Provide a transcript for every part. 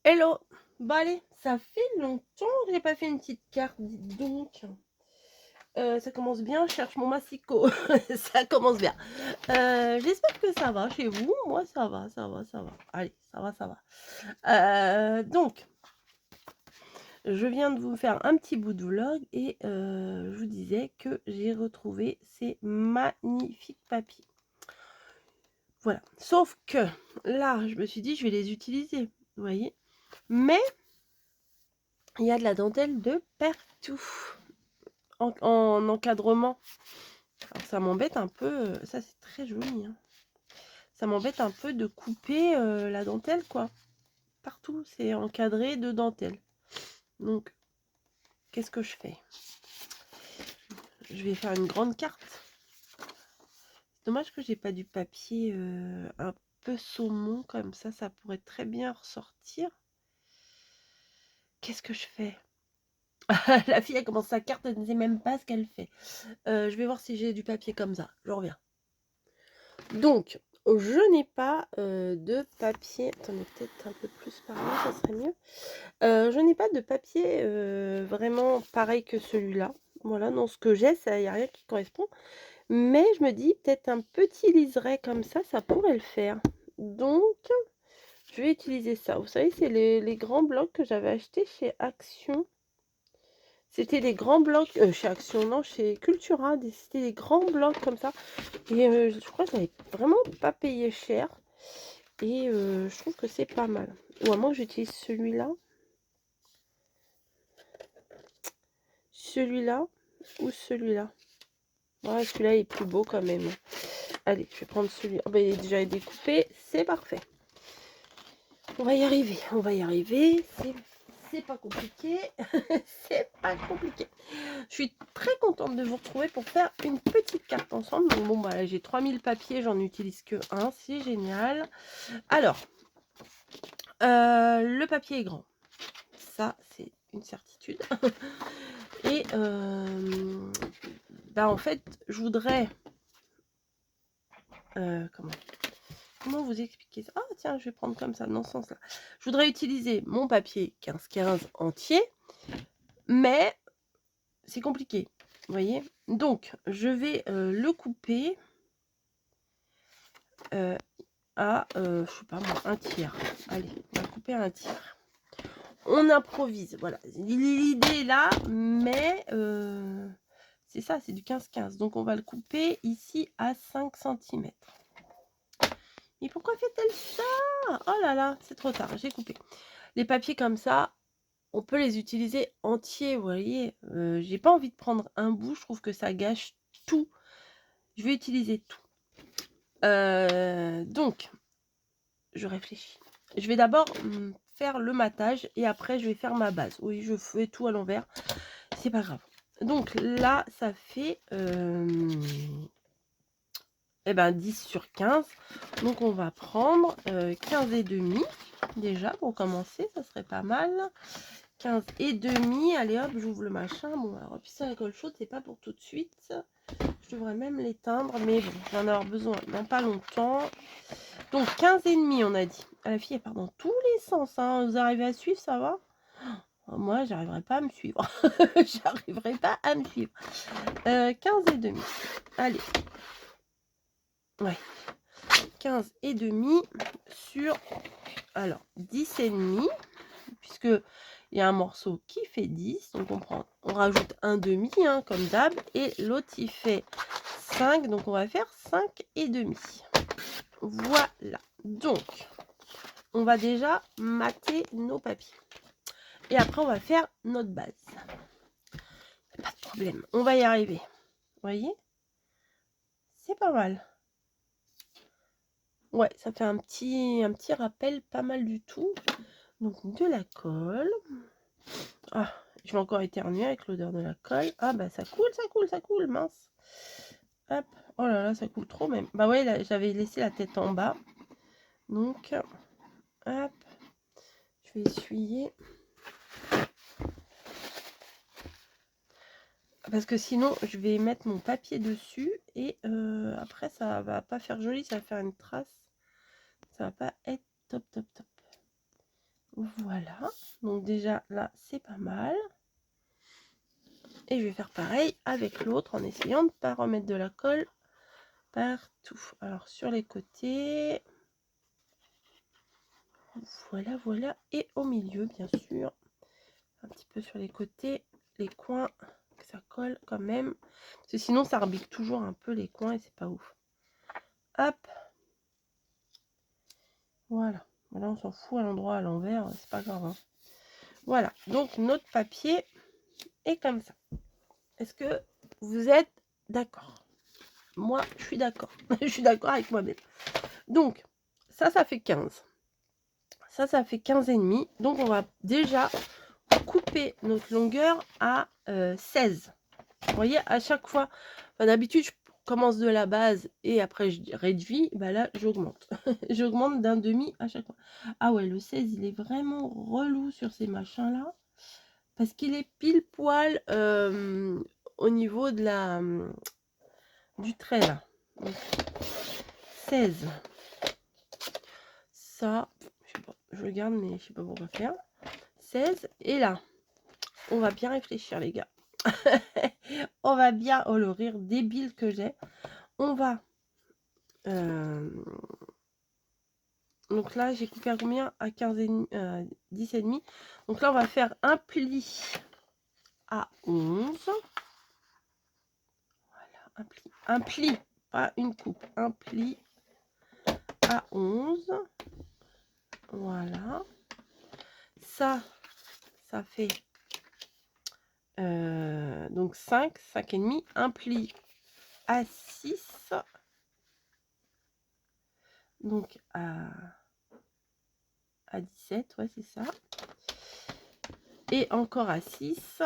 Hello! Bon allez, ça fait longtemps que j'ai pas fait une petite carte, dites donc. Ça commence bien, je cherche mon massicot. Ça commence bien. J'espère que ça va chez vous. Moi, ça va, ça va, ça va. Allez, ça va, ça va. Donc, je viens de vous faire un petit bout de vlog et je vous disais que j'ai retrouvé ces magnifiques papiers. Voilà. Sauf que là, je me suis dit, je vais les utiliser. Vous voyez? Mais il y a de la dentelle de partout en encadrement. Alors ça m'embête un peu, ça c'est très joli, hein. Ça m'embête un peu de couper la dentelle, quoi. Partout, c'est encadré de dentelle. Donc, qu'est-ce que je fais? Je vais faire une grande carte. Dommage que j'ai pas du papier un peu saumon, comme ça pourrait très bien ressortir. Qu'est-ce que je fais? La fille, elle commence sa carte, elle ne sait même pas ce qu'elle fait. Je vais voir si j'ai du papier comme ça. Je reviens. Donc, je n'ai pas de papier. Attendez, peut-être un peu plus par là, ça serait mieux. Je n'ai pas de papier vraiment pareil que celui-là. Voilà, dans ce que j'ai, il n'y a rien qui correspond. Mais je me dis, peut-être un petit liseré comme ça pourrait le faire. Donc, je vais utiliser ça. Vous savez, c'est les grands blocs que j'avais achetés chez Action. C'était des grands blocs, chez Action, non, chez Cultura, c'était des grands blocs comme ça. Et je crois que je n'avais vraiment pas payé cher. Et je trouve que c'est pas mal. Ou à moins que j'utilise celui-là. Celui-là ou celui-là. Ouais, celui-là est plus beau quand même. Allez, je vais prendre celui-là. Oh, bah, il est déjà découpé, c'est parfait. On va y arriver, on va y arriver. C'est pas compliqué. C'est pas compliqué. Je suis très contente de vous retrouver pour faire une petite carte ensemble. Donc, bon, bah, j'ai 3000 papiers, j'en utilise que un. C'est génial. Alors, le papier est grand. Ça, c'est une certitude. Et bah, en fait, je voudrais... comment vous expliquer ça? Ah tiens, je vais prendre comme ça, dans ce sens-là. Je voudrais utiliser mon papier 15-15 entier, mais c'est compliqué, vous voyez? Donc, je vais le couper à, je sais pas moi, un tiers. Allez, on va couper à un tiers. On improvise, voilà. L'idée est là, mais c'est ça, c'est du 15-15. Donc, on va le couper ici à 5 cm. Mais pourquoi fait-elle ça? Oh là là, c'est trop tard, j'ai coupé. Les papiers comme ça, on peut les utiliser entiers, vous voyez. J'ai pas envie de prendre un bout, je trouve que ça gâche tout. Je vais utiliser tout. Donc, je réfléchis. Je vais d'abord faire le matage et après je vais faire ma base. Oui, je fais tout à l'envers, c'est pas grave. Donc là, ça fait... eh ben 10 sur 15. Donc on va prendre 15 et demi déjà pour commencer, ça serait pas mal. 15 et demi, allez hop, j'ouvre le machin. Bon, alors puis ça, la colle chaude, c'est pas pour tout de suite. Je devrais même l'éteindre, mais bon, j'en ai avoir besoin dans pas longtemps. Donc 15 et demi, on a dit. Ah, la fille, elle part dans tous les sens, hein. Vous arrivez à suivre, ça va? Oh, moi, j'arriverai pas à me suivre. J'arriverai pas à me suivre. 15 et demi. Allez. Ouais. 15 et demi sur, alors, 10 et demi, puisque il y a un morceau qui fait 10, donc on rajoute un demi, hein, comme d'hab, et l'autre il fait 5, donc on va faire 5 et demi. Voilà, donc on va déjà mater nos papiers. Et après on va faire notre base. Pas de problème, on va y arriver. Vous voyez? C'est pas mal. Ouais, ça fait un petit rappel, pas mal du tout. Donc de la colle. Ah, je vais encore éternuer avec l'odeur de la colle. Ah bah ça coule, mince. Hop, oh là là, ça coule trop même. Bah ouais, là, j'avais laissé la tête en bas. Donc, hop, je vais essuyer. Parce que sinon, je vais mettre mon papier dessus et après, ça va pas faire joli, ça va faire une trace. Ça va pas être top. Voilà, donc déjà là c'est pas mal. Et je vais faire pareil avec l'autre en essayant de ne pas remettre de la colle partout. Alors sur les côtés, voilà, voilà, et au milieu bien sûr, un petit peu sur les côtés, les coins, que ça colle quand même, parce que sinon ça rebique toujours un peu les coins et c'est pas ouf. Hop, voilà, là on s'en fout à l'endroit à l'envers, c'est pas grave, hein. Voilà, donc notre papier est comme ça. Est-ce que vous êtes d'accord? Moi je suis d'accord. Je suis d'accord avec moi-même. Donc ça fait 15. Ça fait 15 et demi. Donc on va déjà couper notre longueur à 16. Vous voyez, à chaque fois, enfin, d'habitude je commence de la base et après je réduis, bah là j'augmente. J'augmente d'un demi à chaque fois. Ah ouais, le 16 il est vraiment relou sur ces machins là, parce qu'il est pile poil au niveau de la du trait là. Donc, 16. Ça, je sais pas, je regarde mais je sais pas pourquoi faire. 16 et là, on va bien réfléchir les gars. On va bien, oh le rire débile que j'ai. On va donc là j'ai coupé à combien? À 15 et demi, 10 et demi. Donc là on va faire un pli à 11. Voilà, un pli, pas une coupe, un pli à 11. Voilà, ça fait donc 5 et demi, un pli à 6, donc à 17, ouais c'est ça, et encore à 6,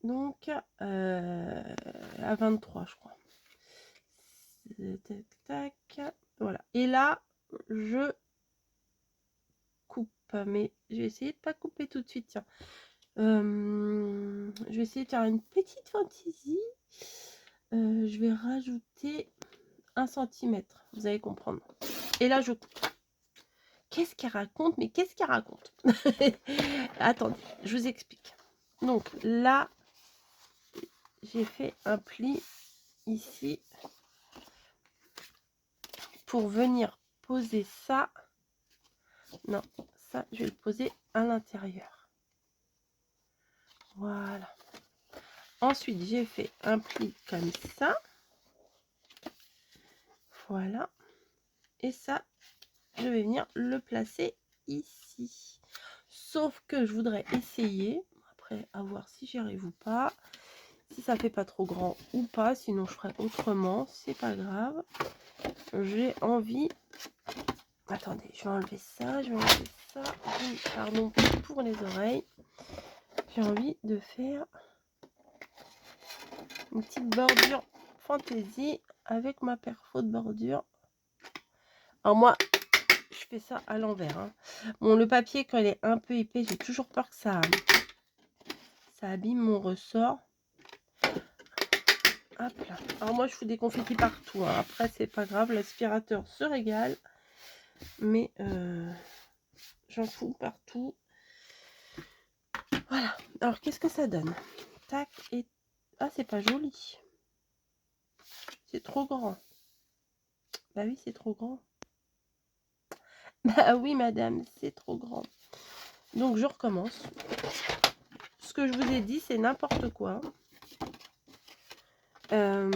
donc à 23 je crois. Tac, tac, voilà, et là je coupe, mais je vais essayer de pas couper tout de suite, tiens. Je vais essayer de faire une petite fantaisie. Je vais rajouter 1 centimètre, vous allez comprendre. Et là je coupe. Qu'est-ce qu'elle raconte? Mais qu'est-ce qu'elle raconte? Attendez, je vous explique. Donc là, j'ai fait un pli ici pour venir poser ça. Non, ça, je vais le poser à l'intérieur. Voilà. Ensuite, j'ai fait un pli comme ça. Voilà. Et ça, je vais venir le placer ici. Sauf que je voudrais essayer, après à voir si j'y arrive ou pas, si ça fait pas trop grand ou pas, sinon je ferai autrement, c'est pas grave. J'ai envie, attendez, je vais enlever ça, je vais enlever ça, pardon pour les oreilles. J'ai envie de faire une petite bordure fantaisie avec ma perfo de bordure. Alors moi je fais ça à l'envers, hein. Bon, le papier quand il est un peu épais, j'ai toujours peur que ça abîme mon ressort. Hop là. Alors moi je fous des confettis partout, hein. Après c'est pas grave, l'aspirateur se régale, mais j'en fous partout. Voilà, alors qu'est-ce que ça donne? Tac, et ah c'est pas joli, c'est trop grand. Bah oui, c'est trop grand. Bah oui madame, c'est trop grand. Donc je recommence. Ce que je vous ai dit c'est n'importe quoi. Ah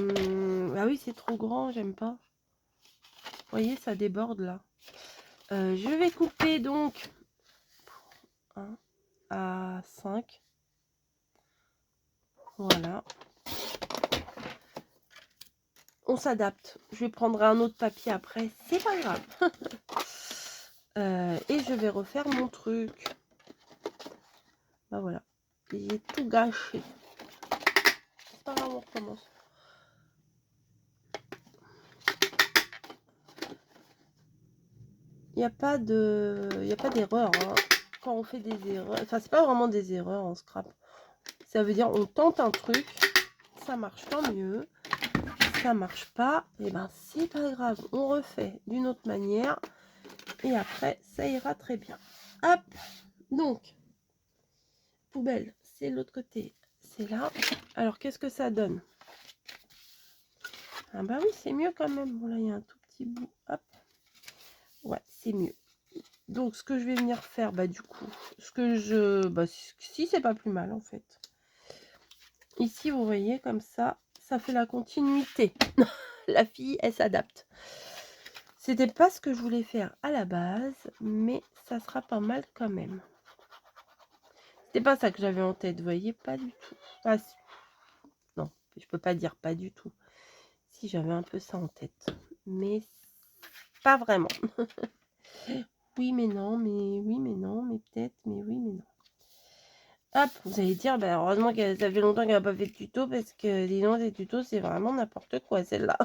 oui, c'est trop grand, j'aime pas. Vous voyez, ça déborde là. Je vais couper donc 1 à 5. Voilà. On s'adapte. Je vais prendre un autre papier après, c'est pas grave. Et je vais refaire mon truc. Bah voilà. J'ai tout gâché. C'est pas grave, on recommence. Il n'y a pas d'erreur, hein. Quand on fait des erreurs, enfin c'est pas vraiment des erreurs en scrap. Ça veut dire on tente un truc, ça marche tant mieux. Ça marche pas, et ben c'est pas grave, on refait d'une autre manière et après ça ira très bien. Hop, Donc, poubelle, c'est l'autre côté. C'est là. Alors, qu'est-ce que ça donne? Ah bah oui, c'est mieux quand même. Bon, là, il y a un tout petit bout. Hop. Ouais, c'est mieux. Donc, ce que je vais venir faire, bah du coup, ce que je... Bah, si, c'est pas plus mal, en fait. Ici, vous voyez, comme ça fait la continuité. La fille, elle s'adapte. C'était pas ce que je voulais faire à la base, mais ça sera pas mal quand même. C'était pas ça que j'avais en tête, vous voyez, pas du tout. Enfin, non, je peux pas dire pas du tout. Si, j'avais un peu ça en tête, mais pas vraiment. Oui, mais non, mais oui, mais non, mais peut-être, mais oui, mais non. Hop, vous allez dire, bah, heureusement que ça fait longtemps qu'elle n'a pas fait de tuto, parce que les noms des tutos, c'est vraiment n'importe quoi, celle-là.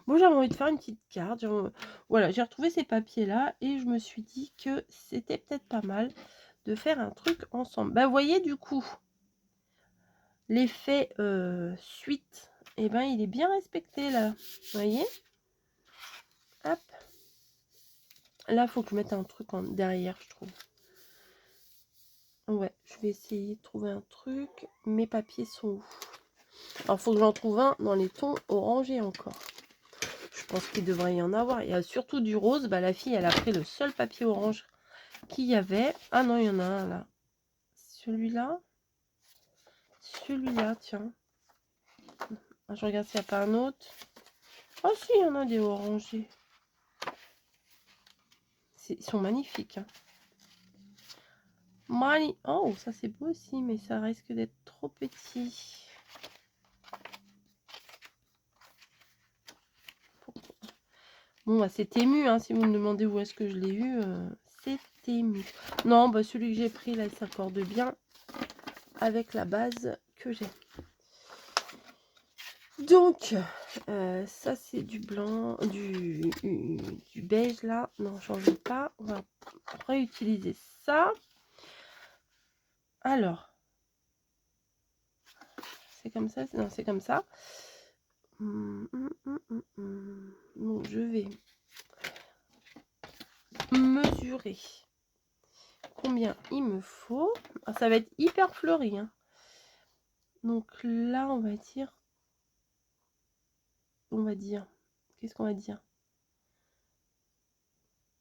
Bon, j'avais envie de faire une petite carte. Voilà, j'ai retrouvé ces papiers-là, et je me suis dit que c'était peut-être pas mal de faire un truc ensemble. Bah, vous voyez, du coup, l'effet suite, et ben, il est bien respecté, là. Vous voyez? Hop. Là, il faut que je mette un truc derrière, je trouve. Ouais, je vais essayer de trouver un truc. Mes papiers sont où? Alors, il faut que j'en trouve un dans les tons orangés encore. Je pense qu'il devrait y en avoir. Il y a surtout du rose. Bah, la fille, elle a pris le seul papier orange qu'il y avait. Ah non, il y en a un là. Celui-là. Celui-là, tiens. Je regarde s'il n'y a pas un autre. Oh si, il y en a des orangés. Ils sont magnifiques. Hein. Oh, ça c'est beau aussi, mais ça risque d'être trop petit. Bon, bah, c'est ému, hein, si vous me demandez où est-ce que je l'ai eu, c'est ému. Non, bah, celui que j'ai pris, là, il s'accorde bien avec la base que j'ai. Donc, ça, c'est du blanc, du beige, là. Non, j'en veux pas. On va réutiliser ça. Alors, c'est comme ça, non, c'est comme ça. Donc, je vais mesurer combien il me faut. Alors, ça va être hyper fleuri. Hein. Donc là, on va dire, qu'est-ce qu'on va dire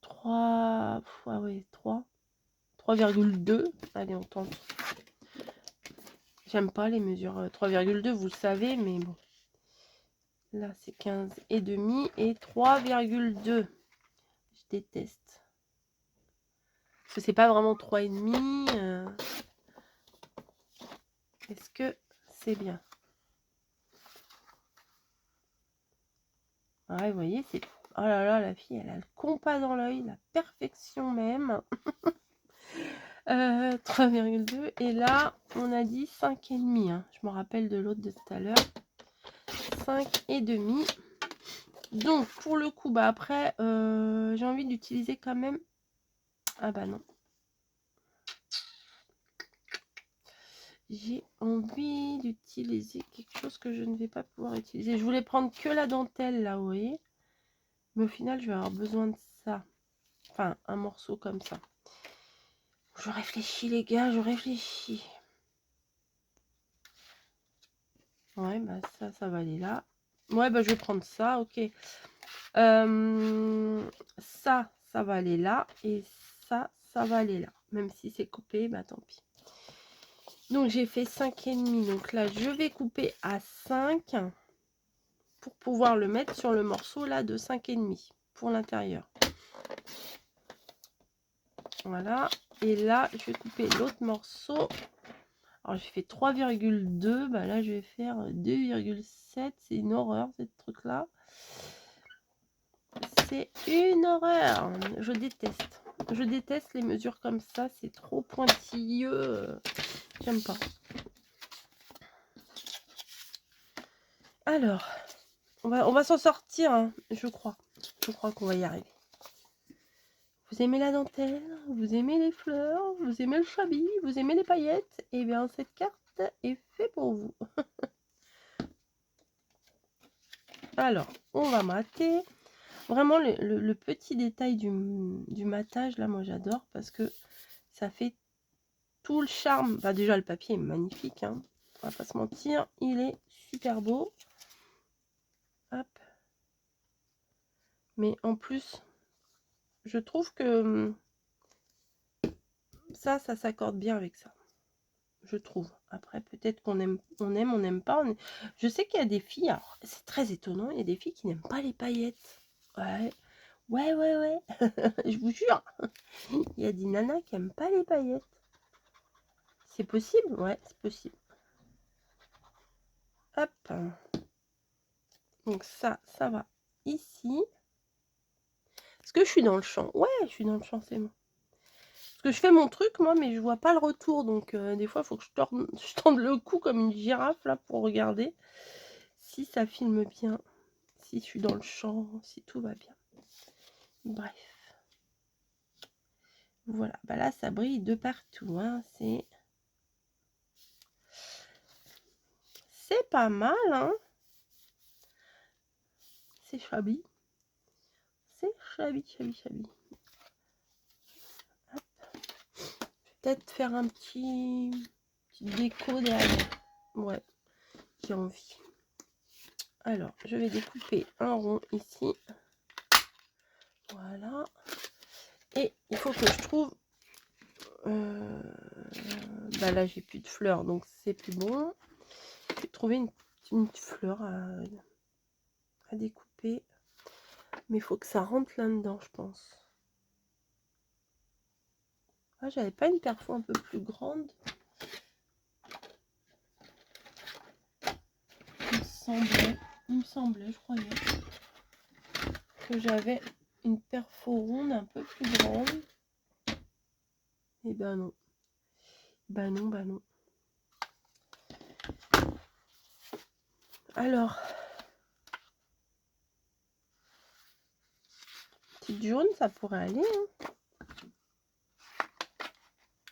3, ah ouais, 3,2. Allez, on tente. J'aime pas les mesures 3,2, vous le savez, mais bon. Là, c'est 15,5 et 3,2. Je déteste. Parce que c'est pas vraiment 3,5. Est-ce que c'est bien? Ouais, vous voyez, c'est... Oh là là, la fille, elle a le compas dans l'œil, la perfection même. 3,2. Et là, on a dit 5,5. Hein. Je me rappelle de l'autre de tout à l'heure. 5,5. Donc, pour le coup, bah après, j'ai envie d'utiliser quand même... Ah bah non. J'ai envie d'utiliser quelque chose que je ne vais pas pouvoir utiliser. Je voulais prendre que la dentelle, là, vous voyez. Mais au final, je vais avoir besoin de ça. Enfin, un morceau comme ça. Je réfléchis, les gars, je réfléchis. Ouais, bah ça va aller là. Ouais, bah je vais prendre ça, ok. Ça va aller là. Et ça va aller là. Même si c'est coupé, bah tant pis. Donc j'ai fait 5,5. Donc là, je vais couper à 5 pour pouvoir le mettre sur le morceau là de 5,5 pour l'intérieur. Voilà. Et là, je vais couper l'autre morceau. Alors j'ai fait 3,2. Bah là, je vais faire 2,7. C'est une horreur, ce truc-là. C'est une horreur. Je déteste. Je déteste les mesures comme ça. C'est trop pointilleux. J'aime pas. Alors, on va s'en sortir, hein, je crois. Je crois qu'on va y arriver. Vous aimez la dentelle? Vous aimez les fleurs? Vous aimez le chablis? Vous aimez les paillettes? Eh bien, cette carte est faite pour vous. Alors, on va mater. Vraiment, le petit détail du matage, là, moi, j'adore parce que Ça fait tout le charme. Bah, déjà, le papier est magnifique, hein. On va pas se mentir, il est super beau. Hop. Mais en plus, je trouve que ça s'accorde bien avec ça. Je trouve. Après, peut-être qu'on aime, on n'aime pas. Je sais qu'il y a des filles, alors c'est très étonnant, il y a des filles qui n'aiment pas les paillettes. Ouais, ouais. Je vous jure. Il y a des nanas qui n'aiment pas les paillettes. C'est possible? Ouais, c'est possible. Hop. Donc ça va ici. Est-ce que je suis dans le champ? Ouais, je suis dans le champ, c'est bon. Parce que je fais mon truc, moi, mais je vois pas le retour. Donc, des fois, il faut que je tende le cou comme une girafe, là, pour regarder si ça filme bien. Si je suis dans le champ, si tout va bien. Bref. Voilà. Bah là, ça brille de partout, hein. C'est pas mal, hein. C'est chabi. C'est chabi. Peut-être faire un petit déco derrière. Ouais, j'ai envie. Alors, je vais découper un rond ici. Voilà. Et il faut que je trouve... bah là, j'ai plus de fleurs, donc c'est plus bon. Je vais trouver une fleur à découper. Mais il faut que ça rentre là-dedans, je pense. Ah, j'avais pas une perfo un peu plus grande. Il me semblait, je croyais que j'avais une perfo ronde un peu plus grande. Et ben non. Bah non. Alors, petite jaune, ça pourrait aller, hein.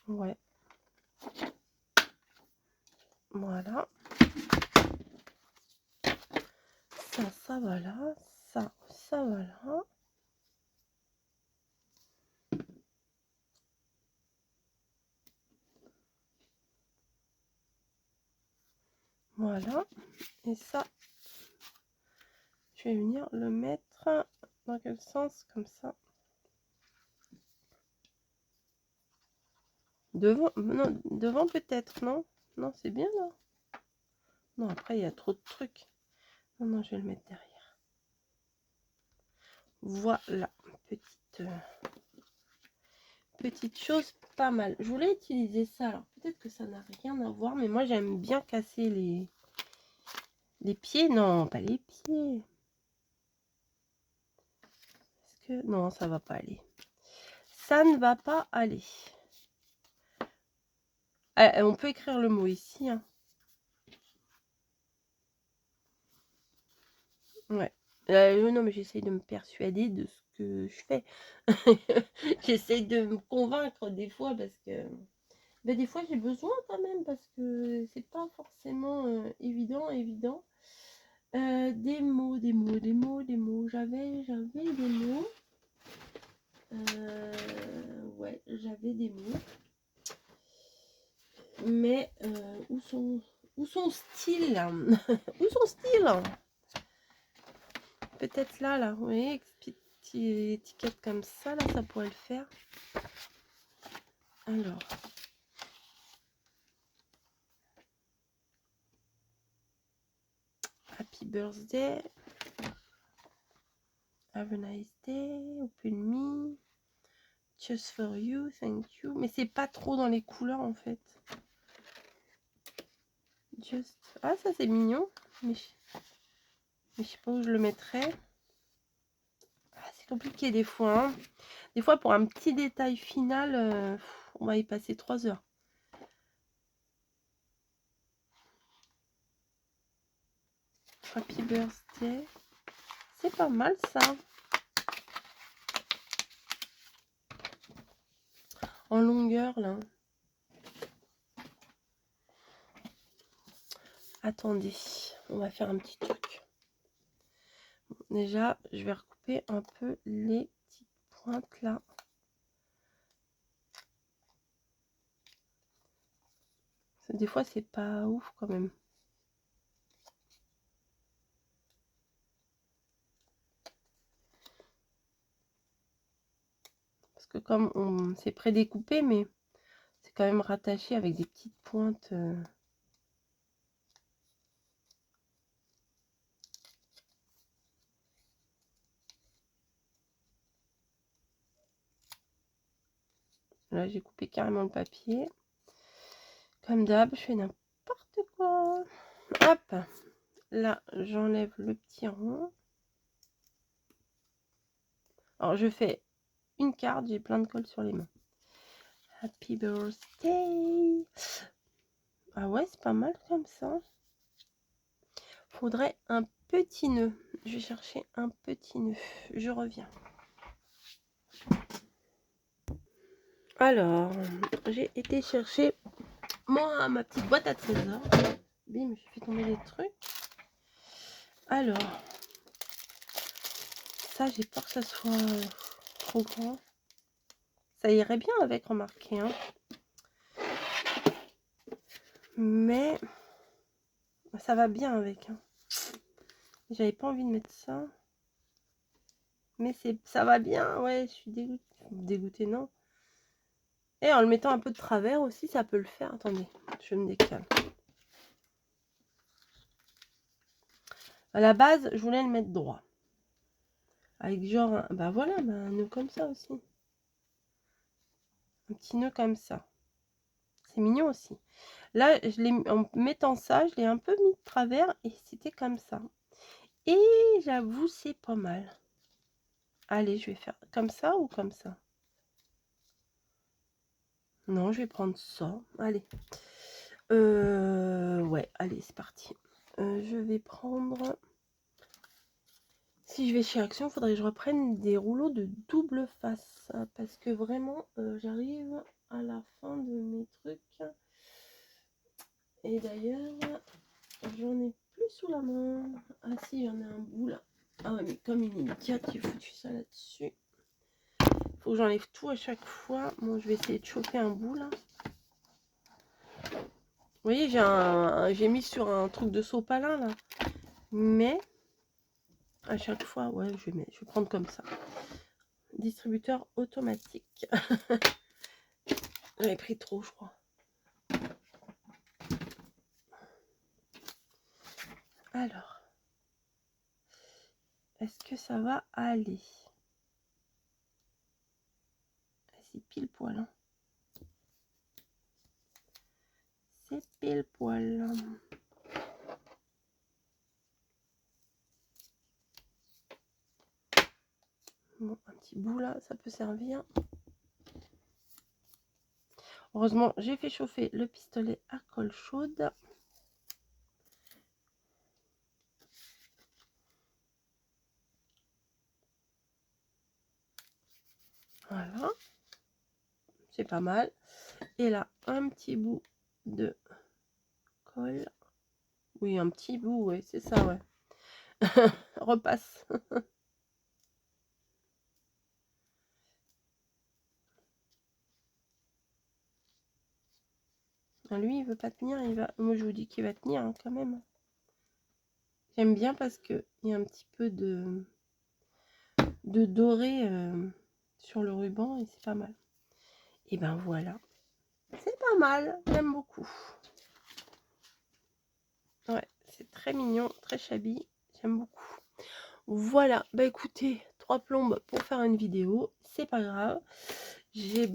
Ouais. Voilà. Ça va là. Ça va là. Voilà. Et ça, je vais venir le mettre dans quel sens? Comme ça. Devant, non, devant peut-être, non? Non, c'est bien là. Non, après, il y a trop de trucs. Non, je vais le mettre derrière. Voilà. Petite chose pas mal. Je voulais utiliser ça. Alors, peut-être que ça n'a rien à voir, mais moi, j'aime bien casser les pieds. Non, pas les pieds. Est-ce que... Non, ça va pas aller. Ça ne va pas aller. On peut écrire le mot ici, hein. Ouais. Non, mais j'essaye de me persuader de ce que je fais. J'essaye de me convaincre des fois parce que... Ben, des fois, j'ai besoin quand même parce que c'est pas forcément évident. Des mots. J'avais des mots. Ouais, j'avais des mots. Mais où sont style? Où sont style? Peut-être là, vous voyez, petite étiquette comme ça, là, ça pourrait le faire. Alors. Happy birthday. Have a nice day. Open me. Just for you. Thank you. Mais c'est pas trop dans les couleurs, en fait. Just... Ah, ça, c'est mignon. Mais je sais pas où je le mettrais. Ah, c'est compliqué des fois, hein. Des fois, pour un petit détail final, on va y passer 3 heures. Happy birthday. C'est pas mal, ça. En longueur, là. Attendez, on va faire un petit truc. Déjà, je vais recouper un peu les petites pointes, là. Des fois, c'est pas ouf quand même. Parce que comme c'est prédécoupé, mais c'est quand même rattaché avec des petites pointes. Là, j'ai coupé carrément le papier. Comme d'hab, je fais n'importe quoi. Hop, là, j'enlève le petit rond. Alors, je fais une carte, j'ai plein de colle sur les mains. Happy birthday. Ah ouais, c'est pas mal comme ça. Faudrait un petit nœud. Je vais chercher un petit nœud. Je reviens. Alors, j'ai été chercher ma petite boîte à trésors. Bim, j'ai fait tomber des trucs. Alors, ça, j'ai peur que ça soit trop grand. Ça irait bien avec, remarquez. Hein. Mais ça va bien avec. Hein. J'avais pas envie de mettre ça. Mais ça va bien. Ouais, je suis dégoûtée. Dégoûtée, non. Et en le mettant un peu de travers aussi, ça peut le faire. Attendez, je me décale. À la base, je voulais le mettre droit. Avec genre, bah voilà, bah un nœud comme ça aussi. Un petit nœud comme ça. C'est mignon aussi. Là, en mettant ça, je l'ai un peu mis de travers et c'était comme ça. Et j'avoue, c'est pas mal. Allez, je vais faire comme ça ou comme ça? Non, je vais prendre ça. Allez. Ouais, allez, c'est parti. Je vais prendre... Si je vais chez Action, il faudrait que je reprenne des rouleaux de double face. Parce que vraiment, j'arrive à la fin de mes trucs. Et d'ailleurs, j'en ai plus sous la main. Ah si, j'en ai un bout là. Ah ouais, mais comme une idiote, j'ai foutu ça là-dessus. Faut que j'enlève tout à chaque fois. Bon, je vais essayer de chauffer un bout là. Vous voyez, j'ai mis sur un truc de sopalin là. Mais à chaque fois, ouais, je vais prendre comme ça. Distributeur automatique. J'avais pris trop, je crois. Alors, est-ce que ça va aller? C'est pile poil. Hein. C'est pile poil. Bon, un petit bout là, ça peut servir. Heureusement, j'ai fait chauffer le pistolet à colle chaude. Voilà. C'est pas mal. Et là, un petit bout de colle. Oui, un petit bout, ouais, c'est ça, ouais. Repasse. Lui, il veut pas tenir, il va. Moi, je vous dis qu'il va tenir hein, quand même. J'aime bien parce que il y a un petit peu de doré sur le ruban et c'est pas mal. Et ben voilà, c'est pas mal, j'aime beaucoup. Ouais, c'est très mignon, très shabby, j'aime beaucoup. Voilà, bah écoutez, 3 plombes pour faire une vidéo, c'est pas grave. J'ai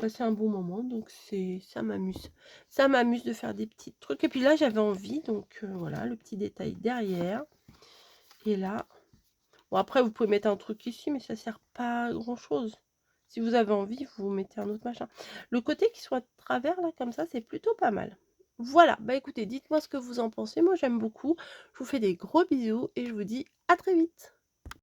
passé un bon moment, donc ça m'amuse de faire des petits trucs. Et puis là, j'avais envie, donc voilà, le petit détail derrière. Et là, bon après, vous pouvez mettre un truc ici, mais ça sert pas à grand chose. Si vous avez envie, vous mettez un autre machin. Le côté qui soit de travers, là, comme ça, c'est plutôt pas mal. Voilà, bah écoutez, dites-moi ce que vous en pensez. Moi, j'aime beaucoup. Je vous fais des gros bisous et je vous dis à très vite.